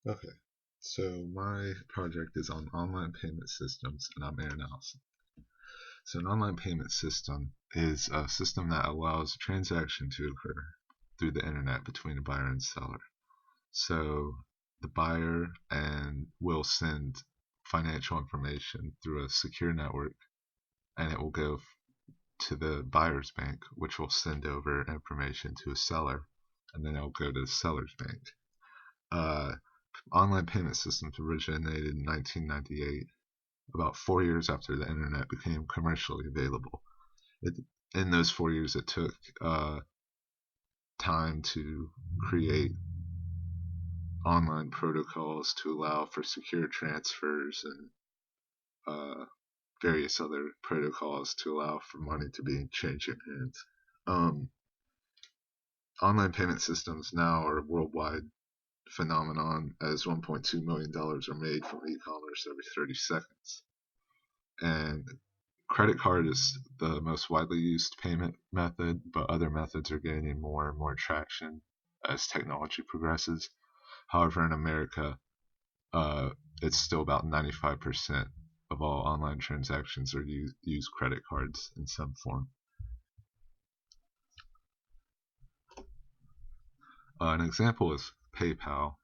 Okay, so my project is on online payment systems, and I'm Aaron Allison. So an online payment system is a system that allows a transaction to occur through the internet between a buyer and seller. So the buyer and will send financial information through a secure network, and it will go to the buyer's bank, which will send over information to a seller, and then it'll go to the seller's bank. Uh, Online payment systems originated in 1998, about 4 years after the internet became commercially available. It, in those 4 years, it took time to create online protocols to allow for secure transfers and various other protocols to allow for money to be changed in hands. Um, Online payment systems now are a worldwide phenomenon, as $1.2 million are made from e-commerce every 30 seconds. And credit card is the most widely used payment method, but other methods are gaining more and more traction as technology progresses. However, in America, uh, it's still about 95% of all online transactions are use credit cards in some form. An example is PayPal,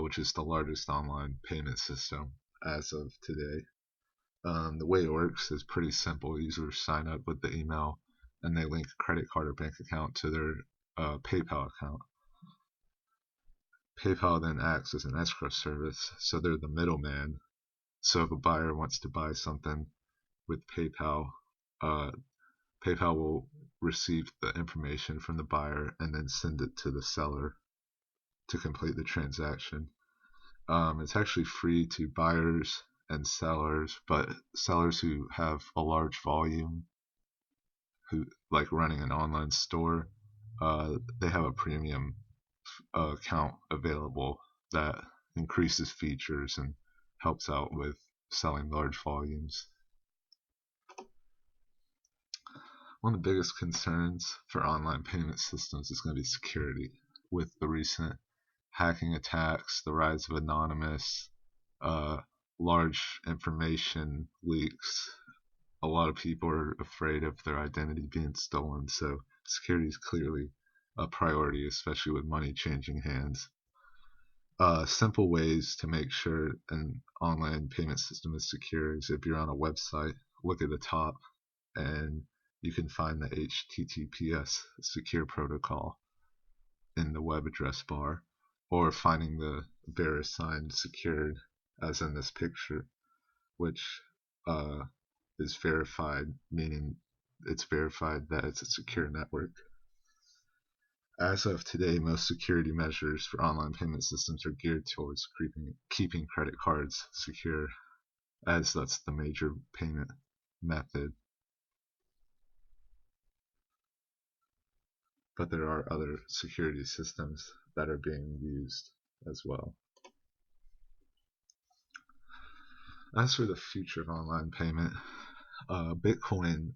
which is the largest online payment system as of today. The way it works is pretty simple. Users sign up with the email and they link a credit card or bank account to their PayPal account. PayPal then acts as an escrow service, so they're the middleman. So if a buyer wants to buy something with PayPal, uh, PayPal will receive the information from the buyer and then send it to the seller to complete the transaction. It's actually free to buyers and sellers, but sellers who have a large volume, who like running an online store, they have a premium account available that increases features and helps out with selling large volumes. One of the biggest concerns for online payment systems is going to be security. With the recent hacking attacks, the rise of anonymous, uh, large information leaks, a lot of people are afraid of their identity being stolen, so security is clearly a priority, especially with money changing hands. Simple ways to make sure an online payment system is secure is if you're on a website, look at the top and you can find the HTTPS secure protocol in the web address bar, or finding the VeriSign secured, as in this picture, which uh, is verified, meaning it's verified that it's a secure network. As of today, most security measures for online payment systems are geared towards keeping credit cards secure, as that's the major payment method. But there are other security systems that are being used as well. As for the future of online payment, Bitcoin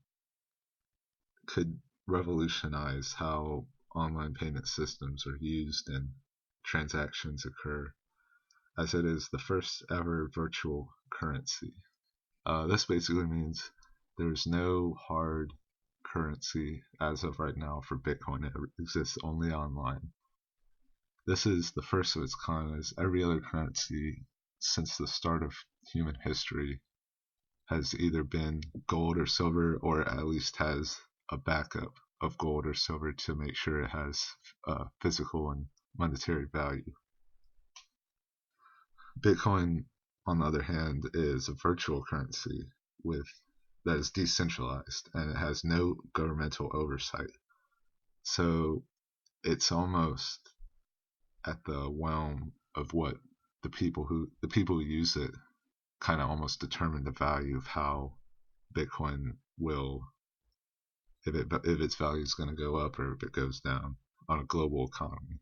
could revolutionize how online payment systems are used and transactions occur, as it is the first ever virtual currency. This basically means there's no hard currency as of right now for Bitcoin. It exists only online. This is the first of its kind, as every other currency since the start of human history has either been gold or silver, or at least has a backup of gold or silver to make sure it has physical and monetary value. Bitcoin, on the other hand, is a virtual currency with that is decentralized and it has no governmental oversight. So it's almost at the realm of what the people who use it kind of almost determine the value of how Bitcoin will, if its value is going to go up or if it goes down on a global economy.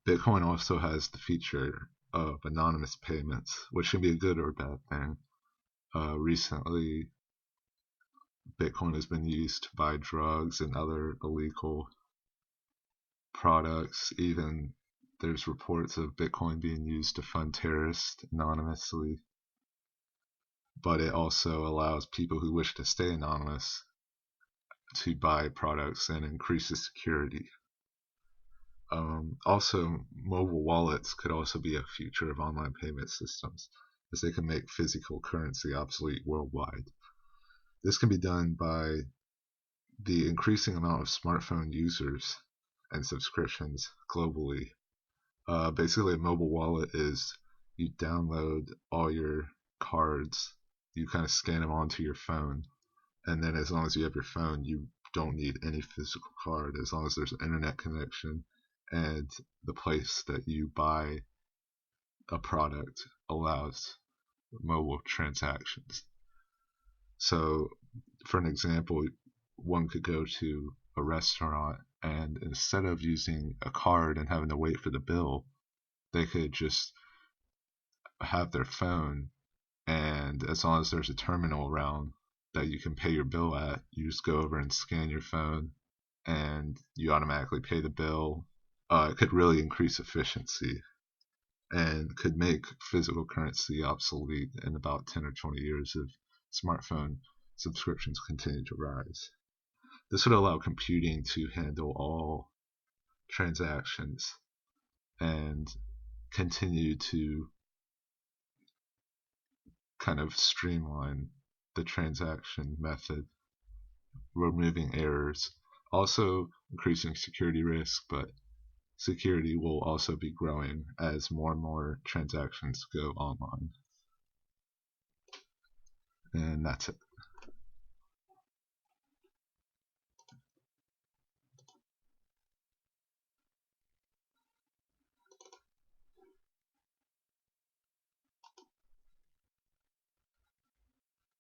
Bitcoin also has the feature of anonymous payments, which can be a good or bad thing. Recently, Bitcoin has been used to buy drugs and other illegal products. Even There's reports of Bitcoin being used to fund terrorists anonymously, but it also allows people who wish to stay anonymous to buy products and increases security. Also, mobile wallets could also be a future of online payment systems, as they can make physical currency obsolete worldwide. This can be done by the increasing amount of smartphone users and subscriptions globally. Basically, a mobile wallet is you download all your cards, you kind of scan them onto your phone, and then as long as you have your phone, you don't need any physical card as long as there's an internet connection and the place that you buy a product allows mobile transactions. So, for an example, one could go to a restaurant and instead of using a card and having to wait for the bill, they could just have their phone, and as long as there's a terminal around that you can pay your bill at, you just go over and scan your phone and you automatically pay the bill. It could really increase efficiency and could make physical currency obsolete in about 10 or 20 years if smartphone subscriptions continue to rise. This would allow computing to handle all transactions and continue to kind of streamline the transaction method, removing errors, also increasing security risk, but security will also be growing as more and more transactions go online. And that's it.